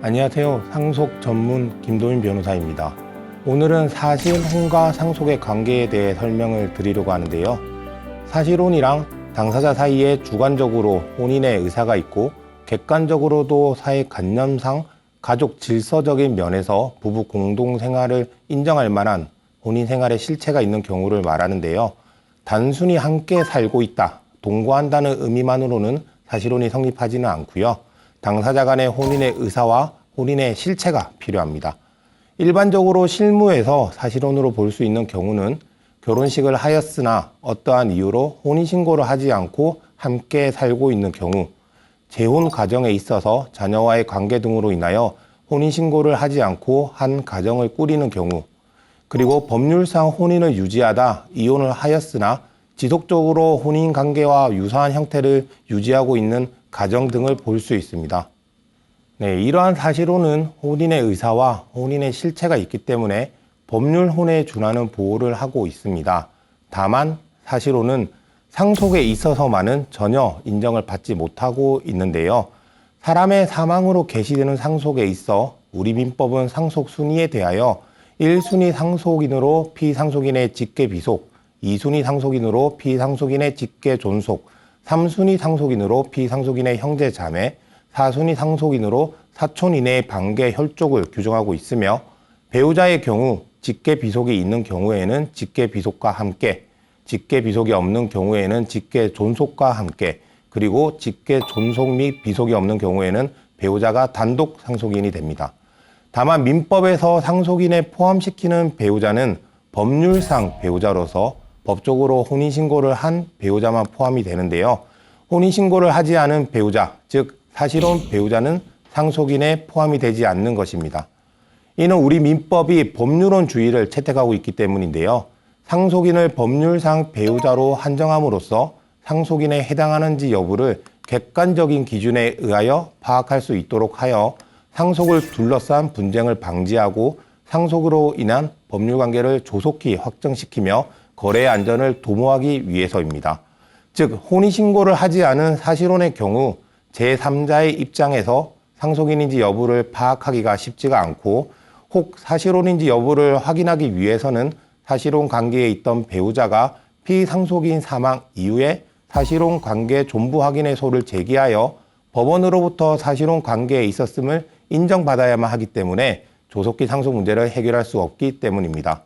안녕하세요. 상속 전문 김도민 변호사입니다. 오늘은 사실혼과 상속의 관계에 대해 설명을 드리려고 하는데요. 사실혼이랑 당사자 사이에 주관적으로 혼인의 의사가 있고 객관적으로도 사회관념상 가족 질서적인 면에서 부부 공동생활을 인정할 만한 혼인생활의 실체가 있는 경우를 말하는데요. 단순히 함께 살고 있다, 동거한다는 의미만으로는 사실혼이 성립하지는 않고요. 당사자 간의 혼인의 의사와 혼인의 실체가 필요합니다. 일반적으로 실무에서 사실혼으로 볼 수 있는 경우는 결혼식을 하였으나 어떠한 이유로 혼인신고를 하지 않고 함께 살고 있는 경우, 재혼 가정에 있어서 자녀와의 관계 등으로 인하여 혼인신고를 하지 않고 한 가정을 꾸리는 경우, 그리고 법률상 혼인을 유지하다 이혼을 하였으나 지속적으로 혼인관계와 유사한 형태를 유지하고 있는 가정 등을 볼 수 있습니다. 이러한 사실혼은 혼인의 의사와 혼인의 실체가 있기 때문에 법률혼에 준하는 보호를 하고 있습니다. 다만 사실혼은 상속에 있어서만은 전혀 인정을 받지 못하고 있는데요. 사람의 사망으로 개시되는 상속에 있어 우리 민법은 상속 순위에 대하여 1순위 상속인으로 피상속인의 직계 비속, 2순위 상속인으로 피상속인의 직계 존속, 3순위 상속인으로 피상속인의 형제 자매, 4순위 상속인으로 사촌 이내의 반계 혈족을 규정하고 있으며, 배우자의 경우 직계 비속이 있는 경우에는 직계 비속과 함께, 직계 비속이 없는 경우에는 직계 존속과 함께, 그리고 직계 존속 및 비속이 없는 경우에는 배우자가 단독 상속인이 됩니다. 다만 민법에서 상속인에 포함시키는 배우자는 법률상 배우자로서 법적으로 혼인신고를 한 배우자만 포함이 되는데요. 혼인신고를 하지 않은 배우자, 즉 사실혼 배우자는 상속인에 포함이 되지 않는 것입니다. 이는 우리 민법이 법률혼주의를 채택하고 있기 때문인데요. 상속인을 법률상 배우자로 한정함으로써 상속인에 해당하는지 여부를 객관적인 기준에 의하여 파악할 수 있도록 하여 상속을 둘러싼 분쟁을 방지하고 상속으로 인한 법률관계를 조속히 확정시키며 거래의 안전을 도모하기 위해서입니다. 즉 혼인신고를 하지 않은 사실혼의 경우 제3자의 입장에서 상속인인지 여부를 파악하기가 쉽지가 않고, 혹 사실혼인지 여부를 확인하기 위해서는 사실혼 관계에 있던 배우자가 피상속인 사망 이후에 사실혼 관계 존부 확인의소를 제기하여 법원으로부터 사실혼 관계에 있었음을 인정받아야만 하기 때문에 조속히 상속 문제를 해결할 수 없기 때문입니다.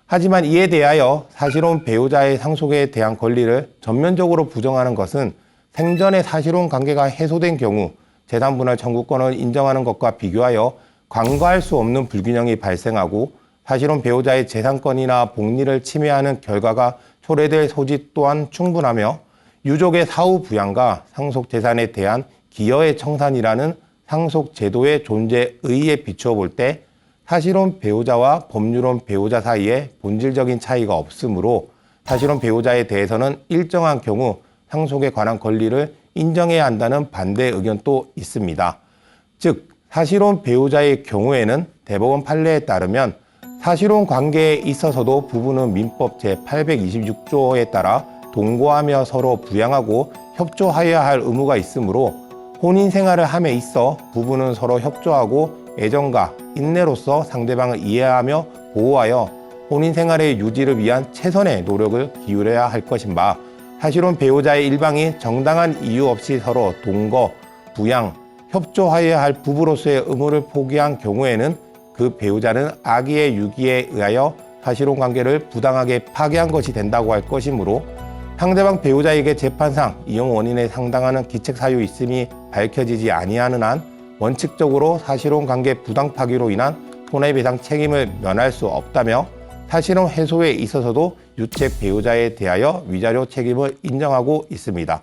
하지만 이에 대하여 사실혼 배우자의 상속에 대한 권리를 전면적으로 부정하는 것은 생전에 사실혼 관계가 해소된 경우 재산분할 청구권을 인정하는 것과 비교하여 간과할 수 없는 불균형이 발생하고 사실혼 배우자의 재산권이나 복리를 침해하는 결과가 초래될 소지 또한 충분하며, 유족의 사후 부양과 상속 재산에 대한 기여의 청산이라는 상속 제도의 존재 의의에 비추어 볼 때 사실혼 배우자와 법률혼 배우자 사이에 본질적인 차이가 없으므로 사실혼 배우자에 대해서는 일정한 경우 상속에 관한 권리를 인정해야 한다는 반대 의견도 있습니다. 즉 사실혼 배우자의 경우에는 대법원 판례에 따르면 사실혼 관계에 있어서도 부부는 민법 제826조에 따라 동거하며 서로 부양하고 협조하여야 할 의무가 있으므로 혼인 생활을 함에 있어 부부는 서로 협조하고 애정과 인내로서 상대방을 이해하며 보호하여 혼인 생활의 유지를 위한 최선의 노력을 기울여야 할 것인 바, 사실혼 배우자의 일방이 정당한 이유 없이 서로 동거, 부양, 협조하여야 할 부부로서의 의무를 포기한 경우에는 그 배우자는 악의의 유기에 의하여 사실혼 관계를 부당하게 파괴한 것이 된다고 할 것이므로, 상대방 배우자에게 재판상 이용 원인에 상당하는 기책 사유 있음이 밝혀지지 아니하는 한 원칙적으로 사실혼 관계 부당 파기로 인한 손해배상 책임을 면할 수 없다며, 사실혼 해소에 있어서도 유책 배우자에 대하여 위자료 책임을 인정하고 있습니다.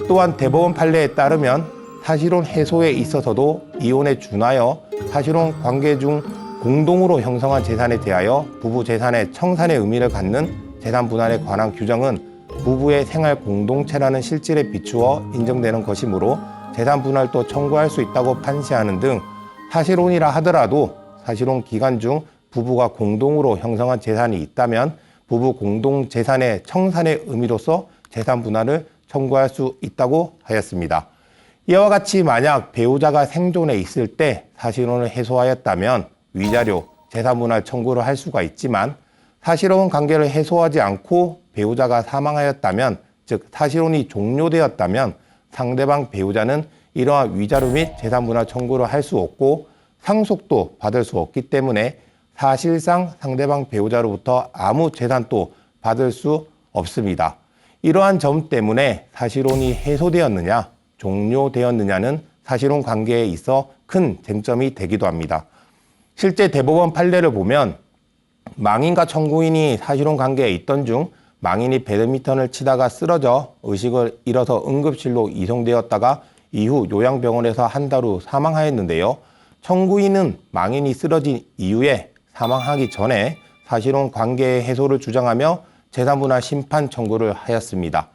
또한 대법원 판례에 따르면 사실혼 해소에 있어서도 이혼에 준하여 사실혼 관계 중 공동으로 형성한 재산에 대하여 부부 재산의 청산의 의미를 갖는 재산 분할에 관한 규정은 부부의 생활 공동체라는 실질에 비추어 인정되는 것이므로 재산 분할도 청구할 수 있다고 판시하는 등, 사실혼이라 하더라도 사실혼 기간 중 부부가 공동으로 형성한 재산이 있다면 부부 공동 재산의 청산의 의미로서 재산 분할을 청구할 수 있다고 하였습니다. 이와 같이 만약 배우자가 생존해 있을 때 사실혼을 해소하였다면 위자료, 재산분할 청구를 할 수가 있지만 사실혼 관계를 해소하지 않고 배우자가 사망하였다면, 즉 사실혼이 종료되었다면 상대방 배우자는 이러한 위자료 및 재산분할 청구를 할 수 없고 상속도 받을 수 없기 때문에 사실상 상대방 배우자로부터 아무 재산도 받을 수 없습니다. 이러한 점 때문에 사실혼이 해소되었느냐, 종료되었느냐는 사실혼 관계에 있어 큰 쟁점이 되기도 합니다. 실제 대법원 판례를 보면 망인과 청구인이 사실혼 관계에 있던 중 망인이 배드민턴을 치다가 쓰러져 의식을 잃어서 응급실로 이송되었다가 이후 요양병원에서 한 달 후 사망하였는데요. 청구인은 망인이 쓰러진 이후에 사망하기 전에 사실혼 관계의 해소를 주장하며 재산분할 심판 청구를 하였습니다.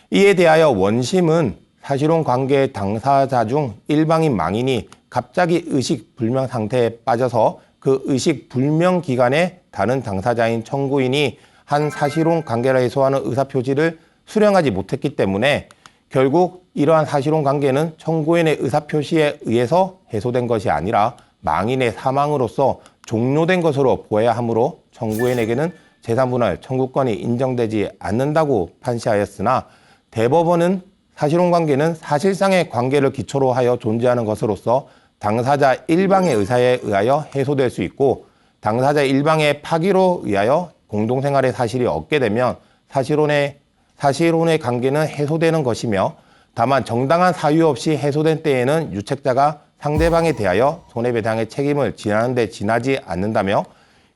이에 대하여 원심은 사실혼 관계의 당사자 중 일방인 망인이 갑자기 의식 불명 상태에 빠져서 그 의식 불명 기간에 다른 당사자인 청구인이 한 사실혼 관계를 해소하는 의사표시를 수령하지 못했기 때문에 결국 이러한 사실혼 관계는 청구인의 의사표시에 의해서 해소된 것이 아니라 망인의 사망으로서 종료된 것으로 보아야 하므로 청구인에게는 재산분할 청구권이 인정되지 않는다고 판시하였으나, 대법원은 사실혼 관계는 사실상의 관계를 기초로 하여 존재하는 것으로서 당사자 일방의 의사에 의하여 해소될 수 있고, 당사자 일방의 파기로 의하여 공동생활의 사실이 없게 되면 사실혼의 관계는 해소되는 것이며, 다만 정당한 사유 없이 해소된 때에는 유책자가 상대방에 대하여 손해배상의 책임을 지하는 데 지나지 않는다며,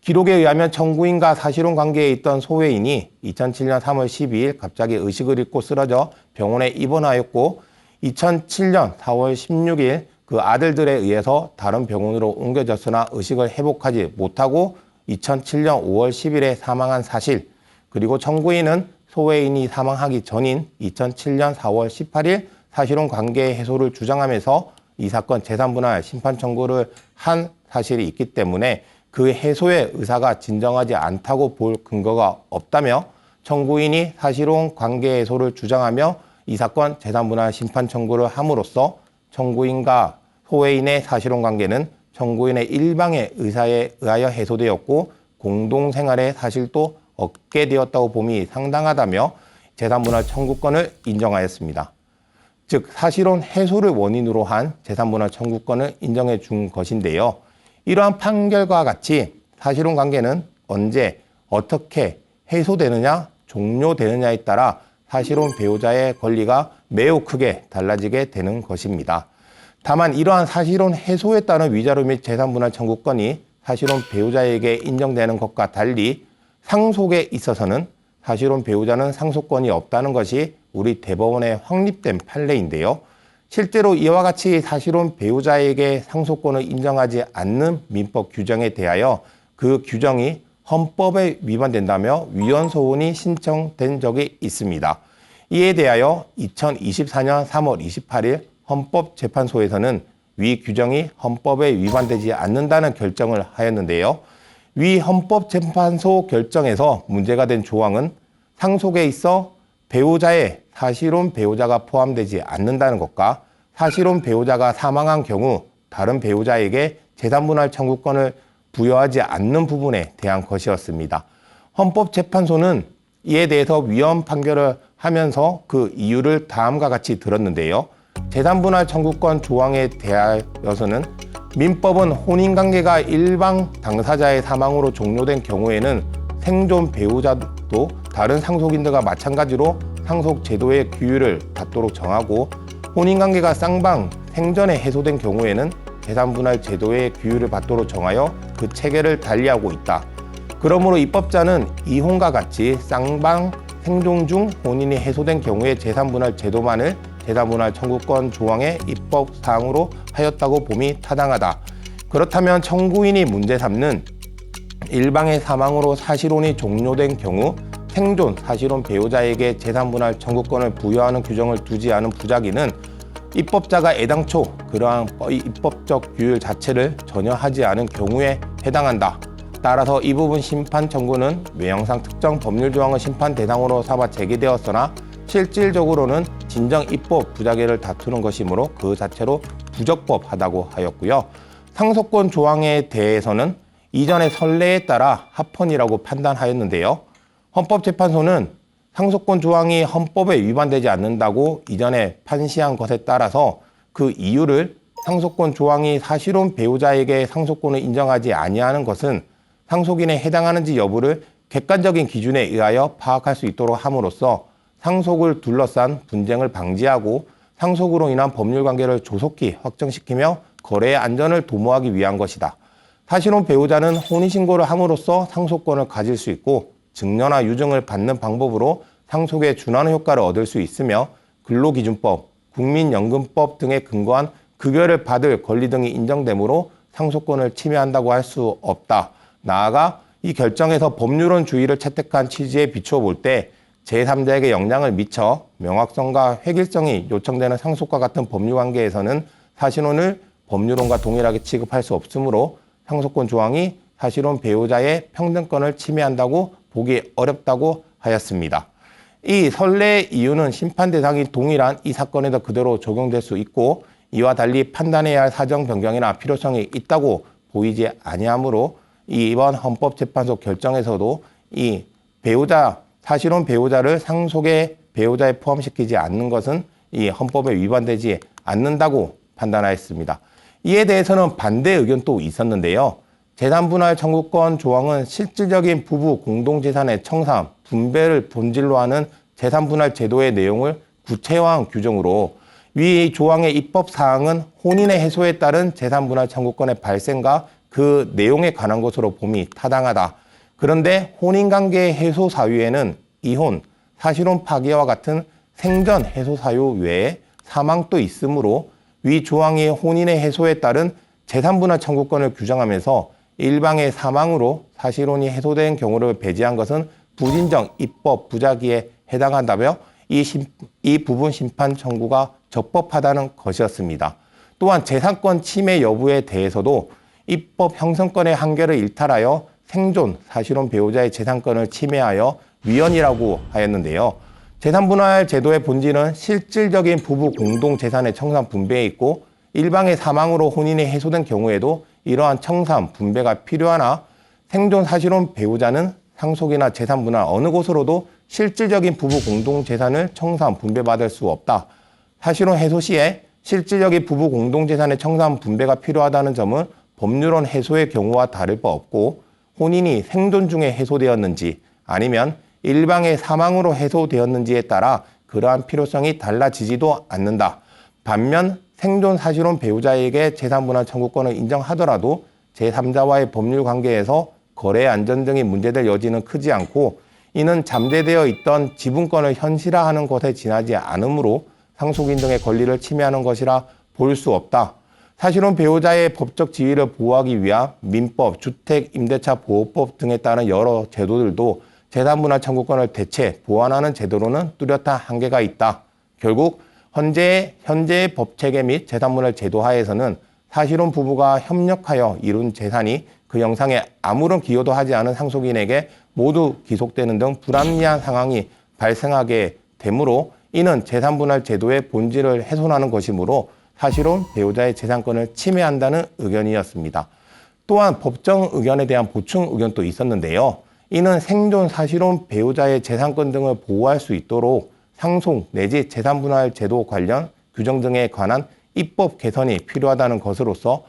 기록에 의하면 청구인과 사실혼 관계에 있던 소외인이 2007년 3월 12일 갑자기 의식을 잃고 쓰러져 병원에 입원하였고 2007년 4월 16일 그 아들들에 의해서 다른 병원으로 옮겨졌으나 의식을 회복하지 못하고 2007년 5월 10일에 사망한 사실, 그리고 청구인은 소외인이 사망하기 전인 2007년 4월 18일 사실혼 관계 해소를 주장하면서 이 사건 재산분할 심판 청구를 한 사실이 있기 때문에 그 해소의 의사가 진정하지 않다고 볼 근거가 없다며, 청구인이 사실혼 관계 해소를 주장하며 이 사건 재산분할 심판 청구를 함으로써 청구인과 소외인의 사실혼 관계는 청구인의 일방의 의사에 의하여 해소되었고 공동생활의 사실도 얻게 되었다고 봄이 상당하다며 재산분할 청구권을 인정하였습니다. 즉 사실혼 해소를 원인으로 한 재산분할 청구권을 인정해 준 것인데요. 이러한 판결과 같이 사실혼 관계는 언제 어떻게 해소되느냐 종료되느냐에 따라 사실혼 배우자의 권리가 매우 크게 달라지게 되는 것입니다. 다만 이러한 사실혼 해소에 따른 위자료 및 재산분할 청구권이 사실혼 배우자에게 인정되는 것과 달리 상속에 있어서는 사실혼 배우자는 상속권이 없다는 것이 우리 대법원에 확립된 판례인데요. 실제로 이와 같이 사실혼 배우자에게 상속권을 인정하지 않는 민법 규정에 대하여 그 규정이 헌법에 위반된다며 위헌소원이 신청된 적이 있습니다. 이에 대하여 2024년 3월 28일 헌법재판소에서는 위 규정이 헌법에 위반되지 않는다는 결정을 하였는데요. 위 헌법재판소 결정에서 문제가 된 조항은 상속에 있어 배우자의 사실혼 배우자가 포함되지 않는다는 것과 사실혼 배우자가 사망한 경우 다른 배우자에게 재산분할 청구권을 부여하지 않는 부분에 대한 것이었습니다. 헌법재판소는 이에 대해서 위헌 판결을 하면서 그 이유를 다음과 같이 들었는데요. 재산분할 청구권 조항에 대하여서는 민법은 혼인관계가 일방 당사자의 사망으로 종료된 경우에는 생존 배우자도 다른 상속인들과 마찬가지로 상속 제도의 규율을 받도록 정하고, 혼인관계가 쌍방 생전에 해소된 경우에는 재산분할 제도의 규율을 받도록 정하여 그 체계를 달리하고 있다. 그러므로 입법자는 이혼과 같이 쌍방 생존 중 혼인이 해소된 경우에 재산분할 제도만을 재산분할 청구권 조항의 입법사항으로 하였다고 봄이 타당하다. 그렇다면 청구인이 문제 삼는 일방의 사망으로 사실혼이 종료된 경우 생존 사실혼 배우자에게 재산분할 청구권을 부여하는 규정을 두지 않은 부작위는 입법자가 애당초 그러한 입법적 규율 자체를 전혀 하지 않은 경우에 해당한다. 따라서 이 부분 심판 청구는 외형상 특정 법률 조항을 심판 대상으로 삼아 제기되었으나 실질적으로는 진정 입법 부작위를 다투는 것이므로 그 자체로 부적법하다고 하였고요. 상속권 조항에 대해서는 이전의 선례에 따라 합헌이라고 판단하였는데요. 헌법재판소는 상속권 조항이 헌법에 위반되지 않는다고 이전에 판시한 것에 따라서 그 이유를 상속권 조항이 사실혼 배우자에게 상속권을 인정하지 아니하는 것은 상속인에 해당하는지 여부를 객관적인 기준에 의하여 파악할 수 있도록 함으로써 상속을 둘러싼 분쟁을 방지하고 상속으로 인한 법률 관계를 조속히 확정시키며 거래의 안전을 도모하기 위한 것이다. 사실혼 배우자는 혼인신고를 함으로써 상속권을 가질 수 있고 증여나 유증을 받는 방법으로 상속에 준하는 효과를 얻을 수 있으며 근로기준법, 국민연금법 등에 근거한 급여를 받을 권리 등이 인정되므로 상속권을 침해한다고 할 수 없다. 나아가 이 결정에서 법률원주의를 채택한 취지에 비추어 볼 때 제3자에게 영향을 미쳐 명확성과 획일성이 요청되는 상속과 같은 법률관계에서는 사실혼을 법률혼과 동일하게 취급할 수 없으므로 상속권 조항이 사실혼 배우자의 평등권을 침해한다고 보기 어렵다고 하였습니다. 이 선례의 이유는 심판 대상이 동일한 이 사건에도 그대로 적용될 수 있고 이와 달리 판단해야 할 사정 변경이나 필요성이 있다고 보이지 아니하므로 이번 헌법재판소 결정에서도 이 사실혼 배우자를 상속의 배우자에 포함시키지 않는 것은 이 헌법에 위반되지 않는다고 판단하였습니다. 이에 대해서는 반대 의견도 있었는데요. 재산분할 청구권 조항은 실질적인 부부 공동재산의 청산, 분배를 본질로 하는 재산분할 제도의 내용을 구체화한 규정으로 위 조항의 입법사항은 혼인의 해소에 따른 재산분할 청구권의 발생과 그 내용에 관한 것으로 봄이 타당하다. 그런데 혼인관계의 해소 사유에는 이혼, 사실혼 파기와 같은 생전 해소 사유 외에 사망도 있으므로 위 조항이 혼인의 해소에 따른 재산분할 청구권을 규정하면서 일방의 사망으로 사실혼이 해소된 경우를 배제한 것은 부진정 입법 부작위에 해당한다며 이 부분 심판 청구가 적법하다는 것이었습니다. 또한 재산권 침해 여부에 대해서도 입법 형성권의 한계를 일탈하여 생존 사실혼 배우자의 재산권을 침해하여 위헌이라고 하였는데요. 재산분할 제도의 본질은 실질적인 부부 공동재산의 청산 분배에 있고 일방의 사망으로 혼인이 해소된 경우에도 이러한 청산 분배가 필요하나 생존 사실혼 배우자는 상속이나 재산분할 어느 곳으로도 실질적인 부부 공동재산을 청산 분배받을 수 없다. 사실혼 해소 시에 실질적인 부부 공동재산의 청산 분배가 필요하다는 점은 법률혼 해소의 경우와 다를 바 없고 혼인이 생존 중에 해소되었는지 아니면 일방의 사망으로 해소되었는지에 따라 그러한 필요성이 달라지지도 않는다. 반면 생존 사실혼 배우자에게 재산분할 청구권을 인정하더라도 제3자와의 법률 관계에서 거래 안전 등이 문제될 여지는 크지 않고 이는 잠재되어 있던 지분권을 현실화하는 것에 지나지 않으므로 상속인 등의 권리를 침해하는 것이라 볼 수 없다. 사실혼 배우자의 법적 지위를 보호하기 위한 민법, 주택, 임대차 보호법 등에 따른 여러 제도들도 재산분할 청구권을 대체 보완하는 제도로는 뚜렷한 한계가 있다. 결국 현재의 법체계 및 재산분할 제도 하에서는 사실혼 부부가 협력하여 이룬 재산이 그 영상에 아무런 기여도 하지 않은 상속인에게 모두 기속되는 등 불합리한 상황이 발생하게 되므로 이는 재산분할 제도의 본질을 훼손하는 것이므로 사실혼 배우자의 재산권을 침해한다는 의견이었습니다. 또한 법정 의견에 대한 보충 의견도 있었는데요. 이는 생존 사실혼 배우자의 재산권 등을 보호할 수 있도록 상속 내지 재산분할 제도 관련 규정 등에 관한 입법 개선이 필요하다는 것으로서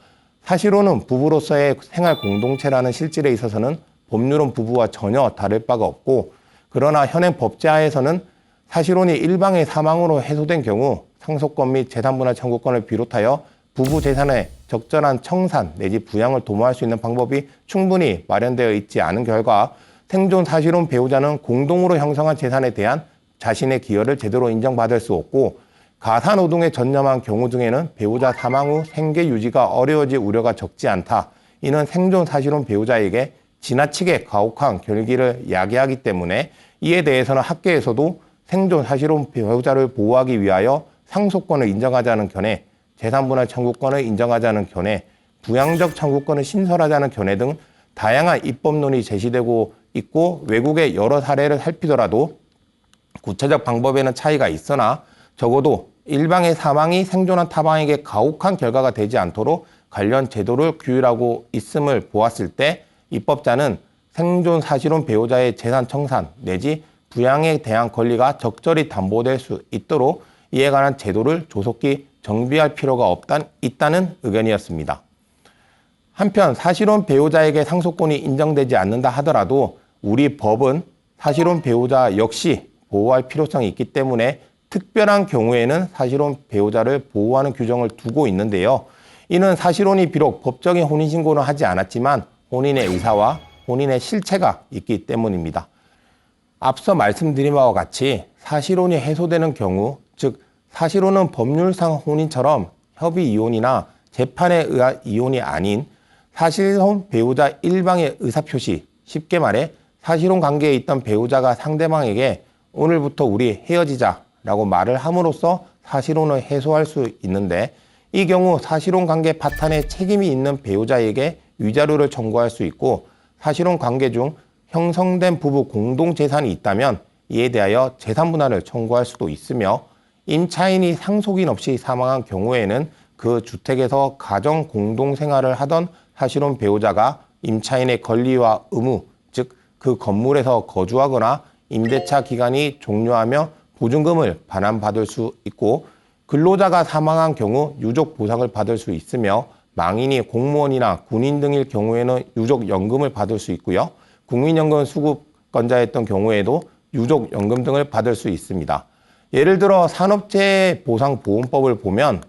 사실혼은 부부로서의 생활 공동체라는 실질에 있어서는 법률혼 부부와 전혀 다를 바가 없고 그러나 현행 법제하에서는 사실혼이 일방의 사망으로 해소된 경우 상속권 및 재산분할 청구권을 비롯하여 부부 재산의 적절한 청산 내지 부양을 도모할 수 있는 방법이 충분히 마련되어 있지 않은 결과 생존 사실혼 배우자는 공동으로 형성한 재산에 대한 자신의 기여를 제대로 인정받을 수 없고 가사노동에 전념한 경우 등에는 배우자 사망 후 생계 유지가 어려워질 우려가 적지 않다. 이는 생존 사실혼 배우자에게 지나치게 가혹한 결기를 야기하기 때문에 이에 대해서는 학계에서도 생존 사실혼 배우자를 보호하기 위하여 상속권을 인정하자는 견해, 재산분할 청구권을 인정하자는 견해, 부양적 청구권을 신설하자는 견해 등 다양한 입법론이 제시되고 있고 외국의 여러 사례를 살피더라도 구체적 방법에는 차이가 있으나 적어도 일방의 사망이 생존한 타방에게 가혹한 결과가 되지 않도록 관련 제도를 규율하고 있음을 보았을 때 입법자는 생존 사실혼 배우자의 재산 청산 내지 부양에 대한 권리가 적절히 담보될 수 있도록 이에 관한 제도를 조속히 정비할 필요가 있다는 의견이었습니다. 한편 사실혼 배우자에게 상속권이 인정되지 않는다 하더라도 우리 법은 사실혼 배우자 역시 보호할 필요성이 있기 때문에 특별한 경우에는 사실혼 배우자를 보호하는 규정을 두고 있는데요. 이는 사실혼이 비록 법적인 혼인신고는 하지 않았지만 본인의 의사와 본인의 실체가 있기 때문입니다. 앞서 말씀드린 바와 같이 사실혼이 해소되는 경우, 즉 사실혼은 법률상 혼인처럼 협의 이혼이나 재판에 의한 이혼이 아닌 사실혼 배우자 일방의 의사표시, 쉽게 말해 사실혼 관계에 있던 배우자가 상대방에게 오늘부터 우리 헤어지자라고 말을 함으로써 사실혼을 해소할 수 있는데 이 경우 사실혼 관계 파탄에 책임이 있는 배우자에게 위자료를 청구할 수 있고 사실혼 관계 중 형성된 부부 공동재산이 있다면 이에 대하여 재산분할을 청구할 수도 있으며 임차인이 상속인 없이 사망한 경우에는 그 주택에서 가정 공동생활을 하던 사실혼 배우자가 임차인의 권리와 의무, 즉 그 건물에서 거주하거나 임대차 기간이 종료하며 보증금을 반환받을 수 있고 근로자가 사망한 경우 유족 보상을 받을 수 있으며 망인이 공무원이나 군인 등일 경우에는 유족연금을 받을 수 있고요. 국민연금 수급권자였던 경우에도 유족연금 등을 받을 수 있습니다. 예를 들어 산업재해보상보험법을 보면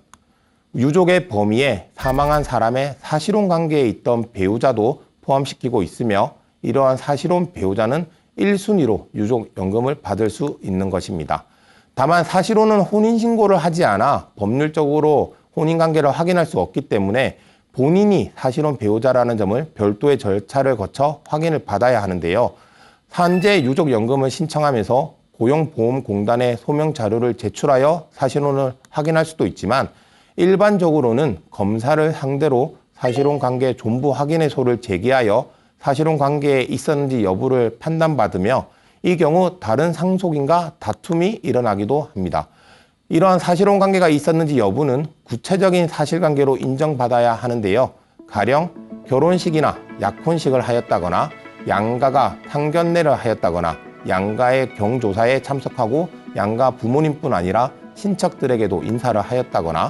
유족의 범위에 사망한 사람의 사실혼 관계에 있던 배우자도 포함시키고 있으며 이러한 사실혼 배우자는 1순위로 유족연금을 받을 수 있는 것입니다. 다만 사실혼은 혼인신고를 하지 않아 법률적으로 혼인관계를 확인할 수 없기 때문에 본인이 사실혼 배우자라는 점을 별도의 절차를 거쳐 확인을 받아야 하는데요. 산재 유족연금을 신청하면서 고용보험공단에 소명 자료를 제출하여 사실혼을 확인할 수도 있지만 일반적으로는 검사를 상대로 사실혼 관계 존부 확인의소를 제기하여 사실혼 관계에 있었는지 여부를 판단받으며 이 경우 다른 상속인과 다툼이 일어나기도 합니다. 이러한 사실혼 관계가 있었는지 여부는 구체적인 사실관계로 인정받아야 하는데요. 가령 결혼식이나 약혼식을 하였다거나 양가가 상견례를 하였다거나 양가의 경조사에 참석하고 양가 부모님뿐 아니라 친척들에게도 인사를 하였다거나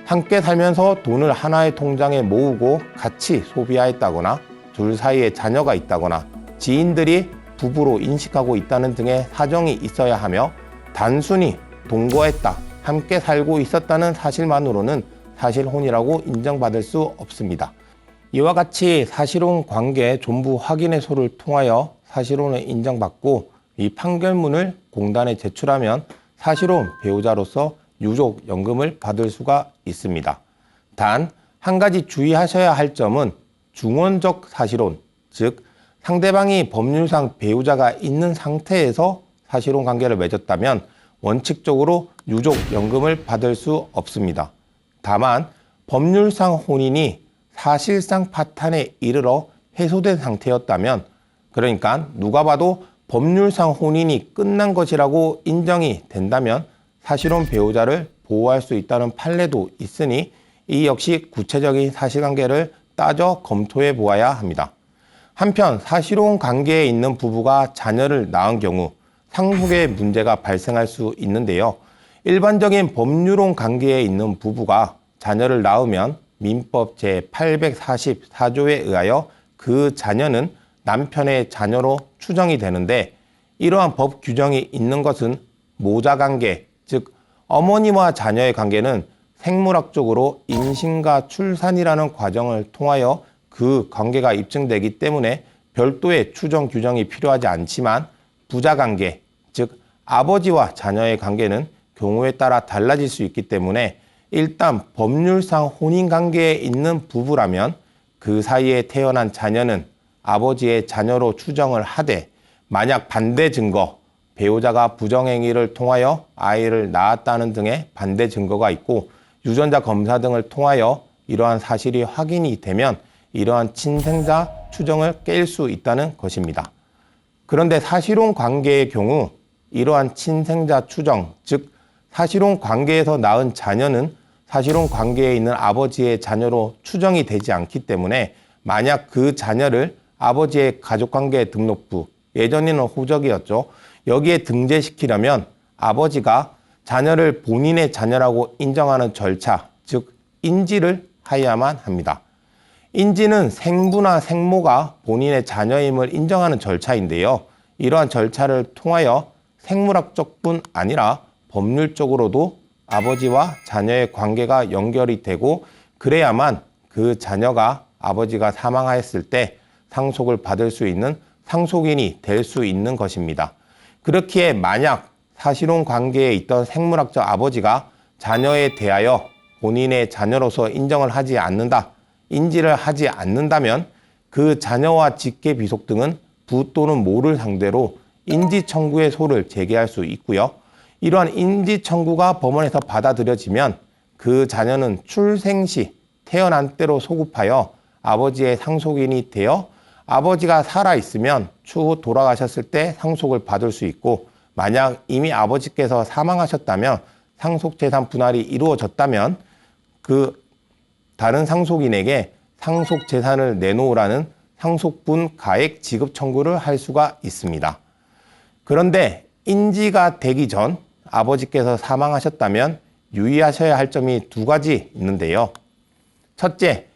함께 살면서 돈을 하나의 통장에 모으고 같이 소비하였다거나 둘 사이에 자녀가 있다거나 지인들이 부부로 인식하고 있다는 등의 사정이 있어야 하며 단순히 동거했다, 함께 살고 있었다는 사실만으로는 사실혼이라고 인정받을 수 없습니다. 이와 같이 사실혼 관계 존부 확인의소를 통하여 사실혼을 인정받고 이 판결문을 공단에 제출하면 사실혼 배우자로서 유족연금을 받을 수가 있습니다. 단, 한 가지 주의하셔야 할 점은 중원적 사실혼, 즉 상대방이 법률상 배우자가 있는 상태에서 사실혼 관계를 맺었다면 원칙적으로 유족연금을 받을 수 없습니다. 다만 법률상 혼인이 사실상 파탄에 이르러 해소된 상태였다면, 그러니까 누가 봐도 법률상 혼인이 끝난 것이라고 인정이 된다면 사실혼 배우자를 보호할 수 있다는 판례도 있으니 이 역시 구체적인 사실관계를 따져 검토해 보아야 합니다. 한편 사실혼 관계에 있는 부부가 자녀를 낳은 경우 상속의 문제가 발생할 수 있는데요. 일반적인 법률혼 관계에 있는 부부가 자녀를 낳으면 민법 제844조에 의하여 그 자녀는 남편의 자녀로 추정이 되는데 이러한 법 규정이 있는 것은 모자관계, 즉 어머니와 자녀의 관계는 생물학적으로 임신과 출산이라는 과정을 통하여 그 관계가 입증되기 때문에 별도의 추정 규정이 필요하지 않지만 부자관계, 즉 아버지와 자녀의 관계는 경우에 따라 달라질 수 있기 때문에 일단 법률상 혼인관계에 있는 부부라면 그 사이에 태어난 자녀는 아버지의 자녀로 추정을 하되 만약 반대 증거, 배우자가 부정행위를 통하여 아이를 낳았다는 등의 반대 증거가 있고 유전자 검사 등을 통하여 이러한 사실이 확인이 되면 이러한 친생자 추정을 깰 수 있다는 것입니다. 그런데 사실혼 관계의 경우 이러한 친생자 추정, 즉 사실혼 관계에서 낳은 자녀는 사실혼 관계에 있는 아버지의 자녀로 추정이 되지 않기 때문에 만약 그 자녀를 아버지의 가족관계 등록부, 예전에는 호적이었죠. 여기에 등재시키려면 아버지가 자녀를 본인의 자녀라고 인정하는 절차, 즉 인지를 하여야만 합니다. 인지는 생부나 생모가 본인의 자녀임을 인정하는 절차인데요. 이러한 절차를 통하여 생물학적 뿐 아니라 법률적으로도 아버지와 자녀의 관계가 연결이 되고 그래야만 그 자녀가 아버지가 사망하였을 때 상속을 받을 수 있는 상속인이 될 수 있는 것입니다. 그렇기에 만약 사실혼 관계에 있던 생물학적 아버지가 자녀에 대하여 본인의 자녀로서 인정을 하지 않는다, 인지를 하지 않는다면 그 자녀와 직계 비속 등은 부 또는 모를 상대로 인지 청구의 소를 제기할 수 있고요. 이러한 인지 청구가 법원에서 받아들여지면 그 자녀는 출생 시 태어난 때로 소급하여 아버지의 상속인이 되어 아버지가 살아있으면 추후 돌아가셨을 때 상속을 받을 수 있고 만약 이미 아버지께서 사망하셨다면 상속재산 분할이 이루어졌다면 그 다른 상속인에게 상속재산을 내놓으라는 상속분 가액 지급 청구를 할 수가 있습니다. 그런데 인지가 되기 전 아버지께서 사망하셨다면 유의하셔야 할 점이 두 가지 있는데요. 첫째,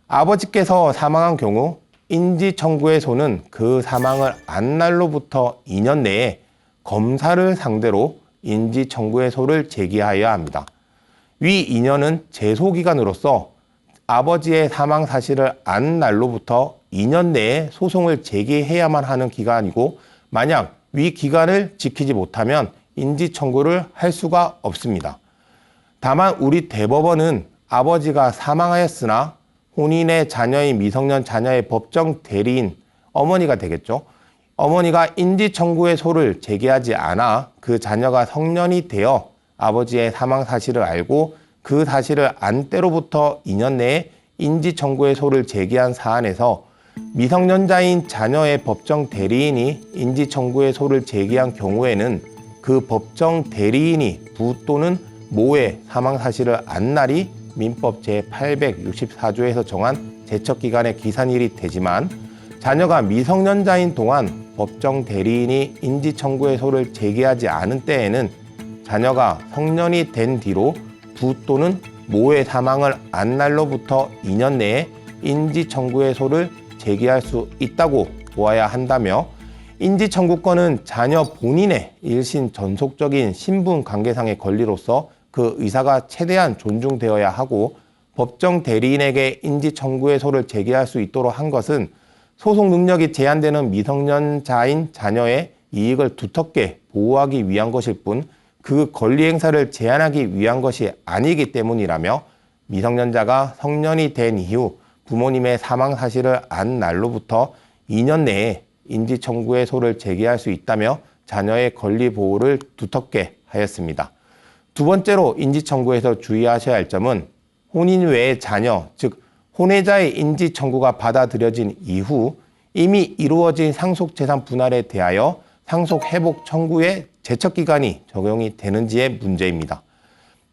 아버지께서 사망한 경우 인지 청구의 소는 그 사망을 안 날로부터 2년 내에 검사를 상대로 인지 청구의 소를 제기하여야 합니다. 위 2년은 제소기간으로서 아버지의 사망 사실을 안 날로부터 2년 내에 소송을 제기해야만 하는 기간이고 만약 위 기간을 지키지 못하면 인지 청구를 할 수가 없습니다. 다만 우리 대법원은 아버지가 사망하였으나 혼인의 자녀인 미성년 자녀의 법정 대리인 어머니가 되겠죠. 어머니가 인지 청구의 소를 제기하지 않아 그 자녀가 성년이 되어 아버지의 사망 사실을 알고 그 사실을 안 때로부터 2년 내에 인지 청구의 소를 제기한 사안에서 미성년자인 자녀의 법정 대리인이 인지 청구의 소를 제기한 경우에는 그 법정 대리인이 부 또는 모의 사망 사실을 안 날이 민법 제864조에서 정한 제척기간의 기산일이 되지만 자녀가 미성년자인 동안 법정 대리인이 인지 청구의 소를 제기하지 않은 때에는 자녀가 성년이 된 뒤로 부 또는 모의 사망을 안 날로부터 2년 내에 인지 청구의 소를 제기할 수 있다고 보아야 한다며 인지 청구권은 자녀 본인의 일신 전속적인 신분 관계상의 권리로서 그 의사가 최대한 존중되어야 하고 법정 대리인에게 인지 청구의 소를 제기할 수 있도록 한 것은 소송 능력이 제한되는 미성년자인 자녀의 이익을 두텁게 보호하기 위한 것일 뿐 그 권리 행사를 제한하기 위한 것이 아니기 때문이라며 미성년자가 성년이 된 이후 부모님의 사망 사실을 안 날로부터 2년 내에 인지 청구의 소를 제기할 수 있다며 자녀의 권리 보호를 두텁게 하였습니다. 두 번째로 인지 청구에서 주의하셔야 할 점은 혼인 외의 자녀, 즉 혼외자의 인지 청구가 받아들여진 이후 이미 이루어진 상속재산 분할에 대하여 상속회복 청구의 제척기간이 적용이 되는지의 문제입니다.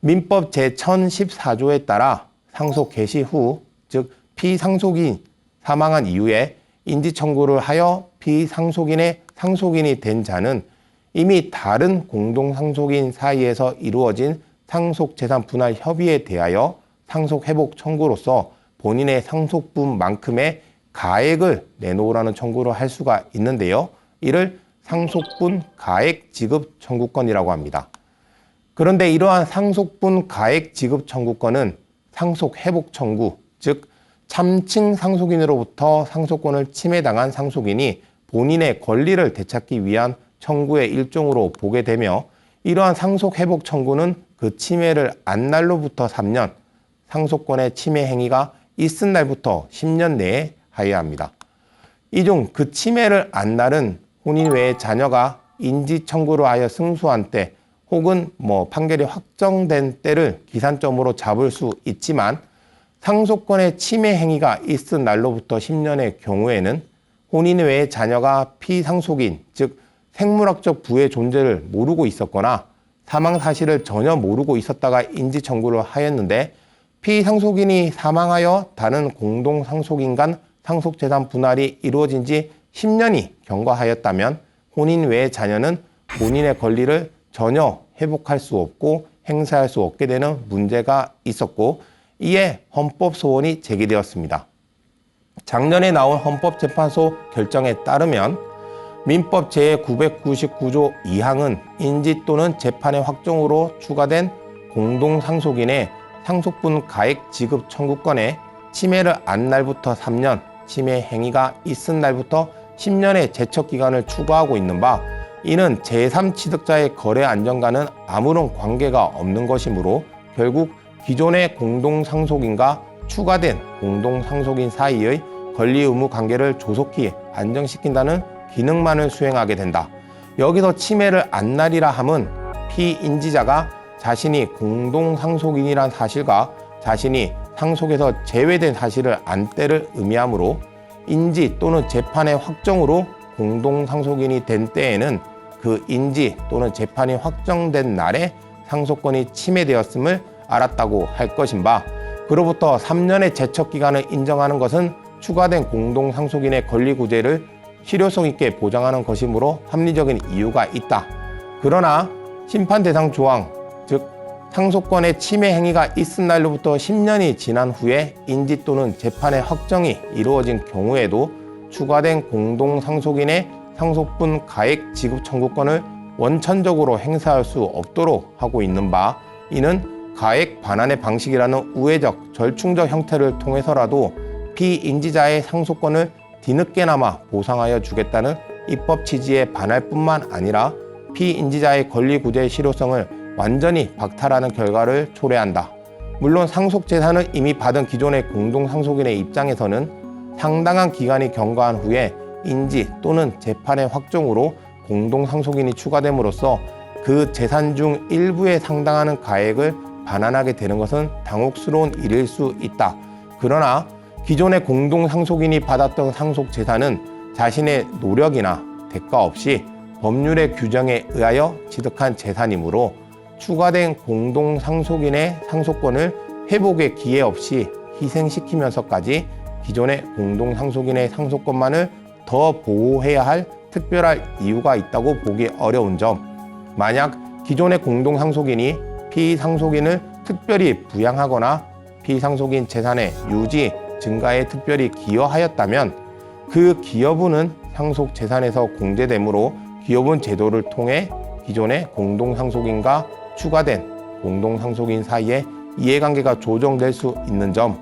민법 제1014조에 따라 상속 개시 후, 즉 피상속인 사망한 이후에 인지 청구를 하여 피상속인의 상속인이 된 자는 이미 다른 공동상속인 사이에서 이루어진 상속재산 분할 협의에 대하여 상속회복 청구로서 본인의 상속분만큼의 가액을 내놓으라는 청구를 할 수가 있는데요. 이를 상속분 가액 지급 청구권이라고 합니다. 그런데 이러한 상속분 가액 지급 청구권은 상속회복 청구, 즉 참칭 상속인으로부터 상속권을 침해당한 상속인이 본인의 권리를 되찾기 위한 청구의 일종으로 보게 되며 이러한 상속회복 청구는 그 침해를 안 날로부터 3년, 상속권의 침해 행위가 있은 날부터 10년 내에 하여야 합니다. 이 중 그 침해를 안 날은 혼인 외에 자녀가 인지 청구를 하여 승소한 때 혹은 판결이 확정된 때를 기산점으로 잡을 수 있지만 상속권의 침해 행위가 있은 날로부터 10년의 경우에는 혼인 외에 자녀가 피상속인, 즉 생물학적 부의 존재를 모르고 있었거나 사망 사실을 전혀 모르고 있었다가 인지 청구를 하였는데, 피상속인이 사망하여 다른 공동 상속인 간 상속재산 분할이 이루어진 지 10년이 경과하였다면 혼인 외의 자녀는 본인의 권리를 전혀 회복할 수 없고 행사할 수 없게 되는 문제가 있었고, 이에 헌법소원이 제기되었습니다. 작년에 나온 헌법재판소 결정에 따르면 민법 제999조 2항은 인지 또는 재판의 확정으로 추가된 공동상속인의 상속분 가액 지급 청구권에 침해를 안 날부터 3년, 침해 행위가 있은 날부터 10년의 제척기간을 추가하고 있는 바, 이는 제3취득자의 거래 안정과는 아무런 관계가 없는 것이므로 결국 기존의 공동상속인과 추가된 공동상속인 사이의 권리 의무 관계를 조속히 안정시킨다는 기능만을 수행하게 된다. 여기서 침해를 안 날이라 함은 피인지자가 자신이 공동상속인이란 사실과 자신이 상속에서 제외된 사실을 안 때를 의미하므로, 인지 또는 재판의 확정으로 공동상속인이 된 때에는 그 인지 또는 재판이 확정된 날에 상속권이 침해되었음을 알았다고 할 것인 바, 그로부터 3년의 제척기간을 인정하는 것은 추가된 공동상속인의 권리구제를 실효성 있게 보장하는 것이므로 합리적인 이유가 있다. 그러나 심판대상 조항, 즉 상속권의 침해 행위가 있은 날로부터 10년이 지난 후에 인지 또는 재판의 확정이 이루어진 경우에도 추가된 공동상속인의 상속분 가액 지급 청구권을 원천적으로 행사할 수 없도록 하고 있는 바, 이는 가액 반환의 방식이라는 우회적, 절충적 형태를 통해서라도 피인지자의 상속권을 뒤늦게나마 보상하여 주겠다는 입법 취지에 반할 뿐만 아니라 피인지자의 권리 구제의 실효성을 완전히 박탈하는 결과를 초래한다. 물론 상속재산을 이미 받은 기존의 공동상속인의 입장에서는 상당한 기간이 경과한 후에 인지 또는 재판의 확정으로 공동상속인이 추가됨으로써 그 재산 중 일부에 상당하는 가액을 반환하게 되는 것은 당혹스러운 일일 수 있다. 그러나 기존의 공동상속인이 받았던 상속재산은 자신의 노력이나 대가 없이 법률의 규정에 의하여 취득한 재산이므로 추가된 공동상속인의 상속권을 회복의 기회 없이 희생시키면서까지 기존의 공동상속인의 상속권만을 더 보호해야 할 특별한 이유가 있다고 보기 어려운 점, 만약 기존의 공동상속인이 피상속인을 특별히 부양하거나 피상속인 재산의 유지, 증가에 특별히 기여하였다면 그 기여분은 상속재산에서 공제되므로 기여분 제도를 통해 기존의 공동상속인과 추가된 공동상속인 사이에 이해관계가 조정될 수 있는 점,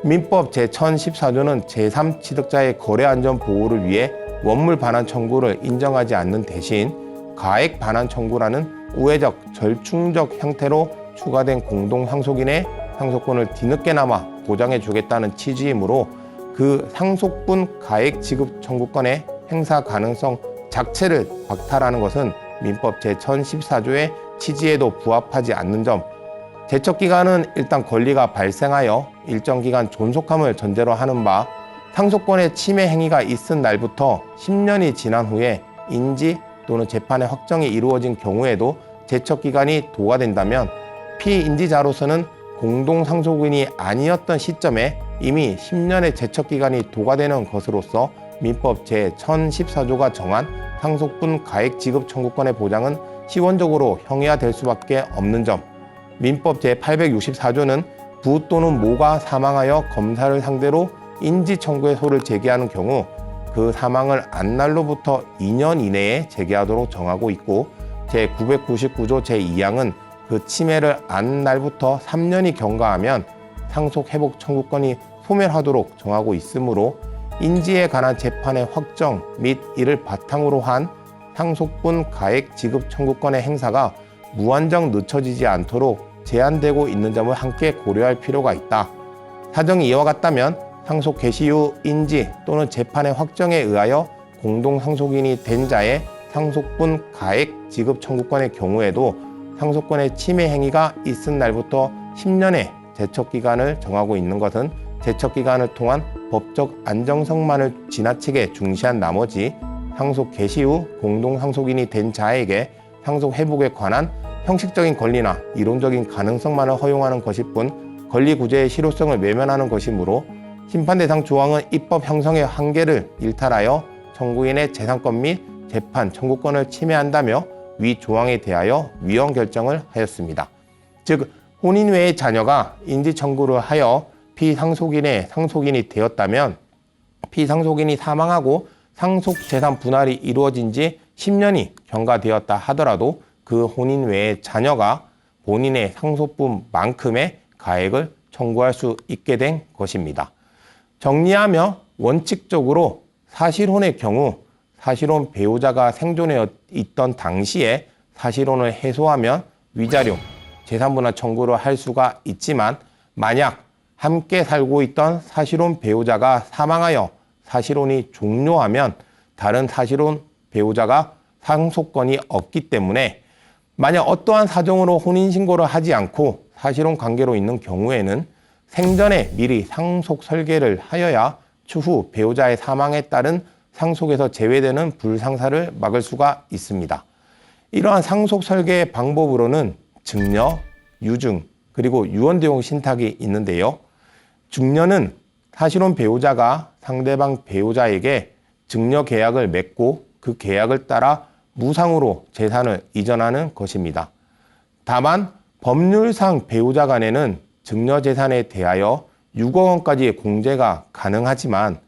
민법 제1014조는 제3취득자의 거래안전 보호를 위해 원물 반환 청구를 인정하지 않는 대신 가액 반환 청구라는 우회적, 절충적 형태로 추가된 공동상속인의 상속권을 뒤늦게나마 보장해 주겠다는 취지이므로 그 상속분 가액 지급 청구권의 행사 가능성 자체를 박탈하는 것은 민법 제1014조의 취지에도 부합하지 않는 점, 제척기간은 일단 권리가 발생하여 일정 기간 존속함을 전제로 하는 바, 상속권의 침해 행위가 있은 날부터 10년이 지난 후에 인지 또는 재판의 확정이 이루어진 경우에도 제척기간이 도과된다면 피인지자로서는 공동상속인이 아니었던 시점에 이미 10년의 제척기간이 도과되는 것으로서 민법 제1014조가 정한 상속분 가액 지급 청구권의 보장은 시원적으로 형해화될 수밖에 없는 점, 민법 제864조는 부 또는 모가 사망하여 검사를 상대로 인지 청구의 소를 제기하는 경우 그 사망을 안 날로부터 2년 이내에 제기하도록 정하고 있고, 제999조 제2항은 그 침해를 안 날부터 3년이 경과하면 상속 회복 청구권이 소멸하도록 정하고 있으므로 인지에 관한 재판의 확정 및 이를 바탕으로 한 상속분 가액 지급 청구권의 행사가 무한정 늦춰지지 않도록 제한되고 있는 점을 함께 고려할 필요가 있다. 사정이 이와 같다면 상속 개시 후 인지 또는 재판의 확정에 의하여 공동상속인이 된 자의 상속분 가액 지급 청구권의 경우에도 상속권의 침해 행위가 있은 날부터 10년의 제척기간을 정하고 있는 것은 제척기간을 통한 법적 안정성만을 지나치게 중시한 나머지 상속 개시 후 공동 상속인이 된 자에게 상속 회복에 관한 형식적인 권리나 이론적인 가능성만을 허용하는 것일 뿐 권리 구제의 실효성을 외면하는 것이므로 심판 대상 조항은 입법 형성의 한계를 일탈하여 청구인의 재산권 및 재판 청구권을 침해한다며 위 조항에 대하여 위헌 결정을 하였습니다. 즉 혼인 외의 자녀가 인지 청구를 하여 피상속인의 상속인이 되었다면 피상속인이 사망하고 상속 재산 분할이 이루어진 지 10년이 경과되었다 하더라도 그 혼인 외의 자녀가 본인의 상속분만큼의 가액을 청구할 수 있게 된 것입니다. 정리하며 원칙적으로 사실혼의 경우 사실혼 배우자가 생존해 있던 당시에 사실혼을 해소하면 위자료, 재산분할 청구를 할 수가 있지만 만약 함께 살고 있던 사실혼 배우자가 사망하여 사실혼이 종료하면 다른 사실혼 배우자가 상속권이 없기 때문에 만약 어떠한 사정으로 혼인신고를 하지 않고 사실혼 관계로 있는 경우에는 생전에 미리 상속 설계를 하여야 추후 배우자의 사망에 따른 상속에서 제외되는 불상사를 막을 수가 있습니다. 이러한 상속 설계 방법으로는 증여, 유증, 그리고 유언대용 신탁이 있는데요. 증여는 사실혼 배우자가 상대방 배우자에게 증여 계약을 맺고 그 계약을 따라 무상으로 재산을 이전하는 것입니다. 다만 법률상 배우자 간에는 증여 재산에 대하여 6억 원까지의 공제가 가능하지만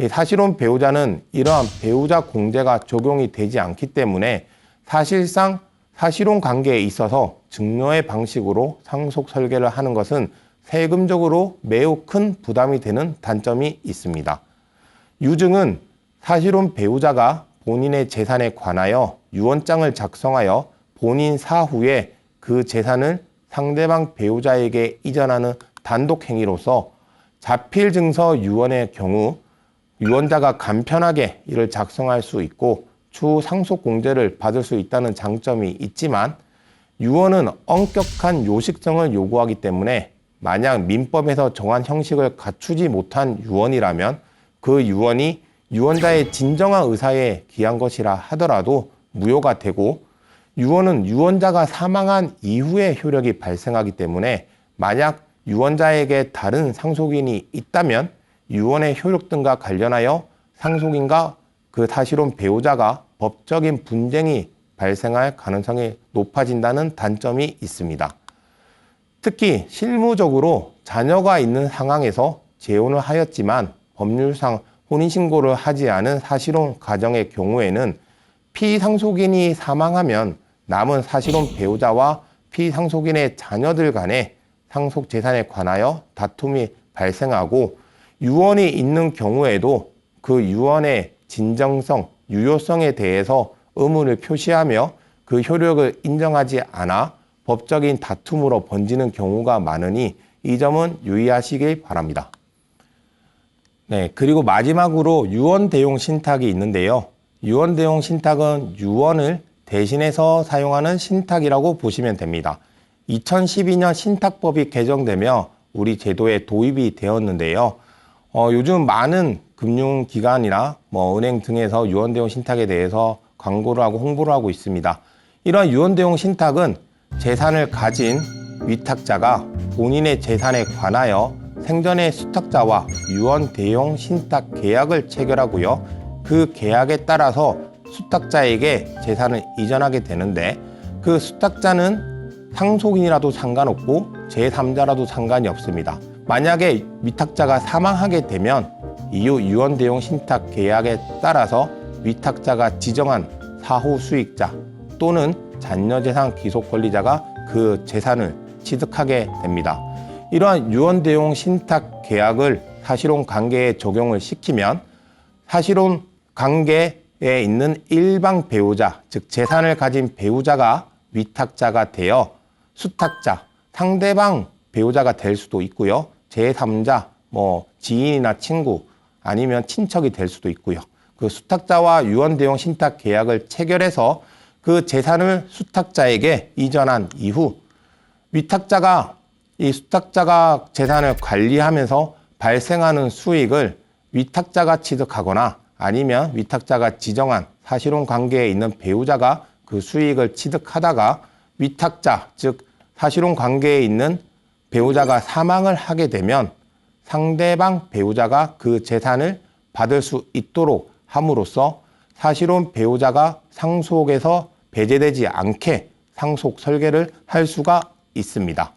사실혼 배우자는 이러한 배우자 공제가 적용이 되지 않기 때문에 사실상 사실혼 관계에 있어서 증여의 방식으로 상속 설계를 하는 것은 세금적으로 매우 큰 부담이 되는 단점이 있습니다. 유증은 사실혼 배우자가 본인의 재산에 관하여 유언장을 작성하여 본인 사후에 그 재산을 상대방 배우자에게 이전하는 단독 행위로서 자필 증서 유언의 경우 유언자가 간편하게 이를 작성할 수 있고 추후 상속 공제를 받을 수 있다는 장점이 있지만 유언은 엄격한 요식성을 요구하기 때문에 만약 민법에서 정한 형식을 갖추지 못한 유언이라면 그 유언이 유언자의 진정한 의사에 기한 것이라 하더라도 무효가 되고 유언은 유언자가 사망한 이후에 효력이 발생하기 때문에 만약 유언자에게 다른 상속인이 있다면 유언의 효력 등과 관련하여 상속인과 그 사실혼 배우자가 법적인 분쟁이 발생할 가능성이 높아진다는 단점이 있습니다. 특히 실무적으로 자녀가 있는 상황에서 재혼을 하였지만 법률상 혼인신고를 하지 않은 사실혼 가정의 경우에는 피상속인이 사망하면 남은 사실혼 배우자와 피상속인의 자녀들 간에 상속 재산에 관하여 다툼이 발생하고 유언이 있는 경우에도 그 유언의 진정성, 유효성에 대해서 의문을 표시하며 그 효력을 인정하지 않아 법적인 다툼으로 번지는 경우가 많으니 이 점은 유의하시길 바랍니다. 네, 그리고 마지막으로 유언 대용 신탁이 있는데요. 유언 대용 신탁은 유언을 대신해서 사용하는 신탁이라고 보시면 됩니다. 2012년 신탁법이 개정되며 우리 제도에 도입이 되었는데요. 요즘 많은 금융기관이나 은행 등에서 유언 대용 신탁에 대해서 광고를 하고 홍보를 하고 있습니다. 이러한 유언 대용 신탁은 재산을 가진 위탁자가 본인의 재산에 관하여 생전의 수탁자와 유언 대용 신탁 계약을 체결하고요. 그 계약에 따라서 수탁자에게 재산을 이전하게 되는데 그 수탁자는 상속인이라도 상관없고 제3자라도 상관이 없습니다. 만약에 위탁자가 사망하게 되면 이후 유언 대용 신탁 계약에 따라서 위탁자가 지정한 사후 수익자 또는 잔여재산 기속 권리자가 그 재산을 취득하게 됩니다. 이러한 유언 대용 신탁 계약을 사실혼 관계에 적용을 시키면 사실혼 관계에 있는 일방 배우자, 즉 재산을 가진 배우자가 위탁자가 되어 수탁자, 상대방 배우자가 될 수도 있고요. 제3자, 지인이나 친구 아니면 친척이 될 수도 있고요. 그 수탁자와 유언 대용 신탁 계약을 체결해서 그 재산을 수탁자에게 이전한 이후 위탁자가 이 수탁자가 재산을 관리하면서 발생하는 수익을 위탁자가 취득하거나 아니면 위탁자가 지정한 사실혼 관계에 있는 배우자가 그 수익을 취득하다가 위탁자, 즉 사실혼 관계에 있는 배우자가 사망을 하게 되면 상대방 배우자가 그 재산을 받을 수 있도록 함으로써 사실혼 배우자가 상속에서 배제되지 않게 상속 설계를 할 수가 있습니다.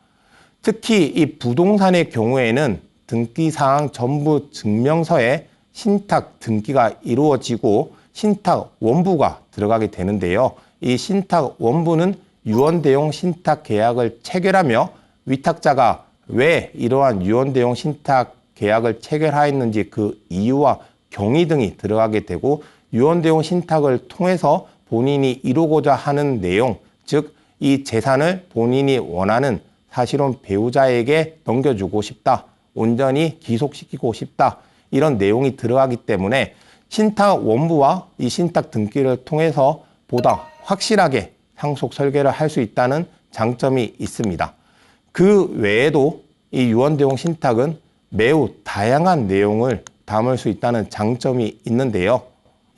특히 이 부동산의 경우에는 등기사항 전부 증명서에 신탁 등기가 이루어지고 신탁 원부가 들어가게 되는데요. 이 신탁 원부는 유언대용 신탁 계약을 체결하며 위탁자가 왜 이러한 유언대용 신탁 계약을 체결하였는지 그 이유와 경위 등이 들어가게 되고 유언대용 신탁을 통해서 본인이 이루고자 하는 내용, 즉 이 재산을 본인이 원하는 사실혼 배우자에게 넘겨주고 싶다, 온전히 귀속시키고 싶다, 이런 내용이 들어가기 때문에 신탁 원부와 이 신탁 등기를 통해서 보다 확실하게 상속 설계를 할 수 있다는 장점이 있습니다. 그 외에도 이 유언대용 신탁은 매우 다양한 내용을 담을 수 있다는 장점이 있는데요.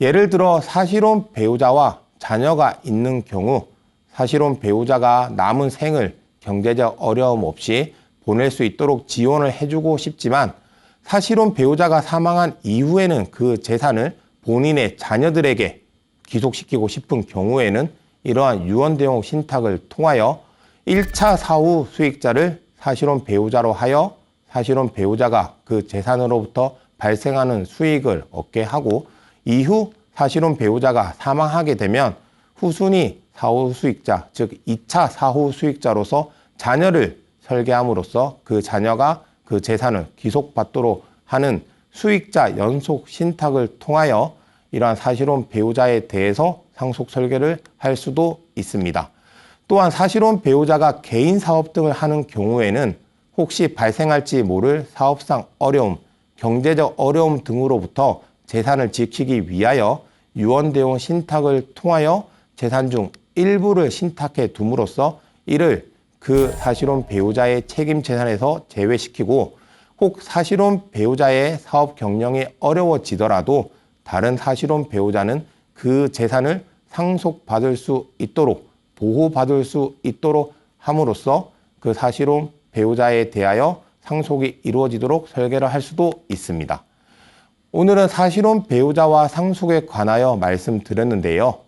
예를 들어 사실혼 배우자와 자녀가 있는 경우 사실혼 배우자가 남은 생을 경제적 어려움 없이 보낼 수 있도록 지원을 해주고 싶지만 사실혼 배우자가 사망한 이후에는 그 재산을 본인의 자녀들에게 귀속시키고 싶은 경우에는 이러한 유언대용 신탁을 통하여 1차 사후 수익자를 사실혼 배우자로 하여 사실혼 배우자가 그 재산으로부터 발생하는 수익을 얻게 하고 이후 사실혼 배우자가 사망하게 되면 후순위 사후 수익자, 즉 2차 사후 수익자로서 자녀를 설계함으로써 그 자녀가 그 재산을 귀속받도록 하는 수익자 연속 신탁을 통하여 이러한 사실혼 배우자에 대해서 상속 설계를 할 수도 있습니다. 또한 사실혼 배우자가 개인 사업 등을 하는 경우에는 혹시 발생할지 모를 사업상 어려움, 경제적 어려움 등으로부터 재산을 지키기 위하여 유언대용 신탁을 통하여 재산 중 일부를 신탁해 둠으로써 이를 그 사실혼 배우자의 책임 재산에서 제외시키고 혹 사실혼 배우자의 사업 경영이 어려워지더라도 다른 사실혼 배우자는 그 재산을 상속받을 수 있도록 보호받을 수 있도록 함으로써 그 사실혼 배우자에 대하여 상속이 이루어지도록 설계를 할 수도 있습니다. 오늘은 사실혼 배우자와 상속에 관하여 말씀드렸는데요.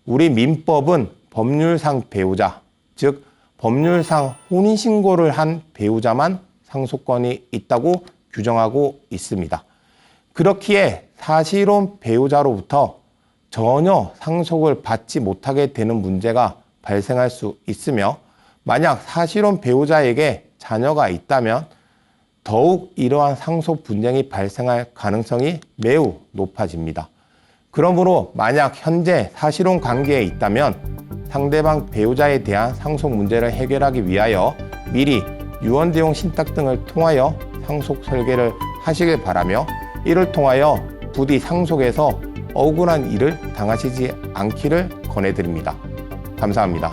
우리 민법은 법률상 배우자, 즉 법률상 혼인신고를 한 배우자만 상속권이 있다고 규정하고 있습니다. 그렇기에 사실혼 배우자로부터 전혀 상속을 받지 못하게 되는 문제가 발생할 수 있으며 만약 사실혼 배우자에게 자녀가 있다면 더욱 이러한 상속 분쟁이 발생할 가능성이 매우 높아집니다. 그러므로 만약 현재 사실혼 관계에 있다면 상대방 배우자에 대한 상속 문제를 해결하기 위하여 미리 유언대용 신탁 등을 통하여 상속 설계를 하시길 바라며 이를 통하여 부디 상속에서 억울한 일을 당하시지 않기를 권해드립니다. 감사합니다.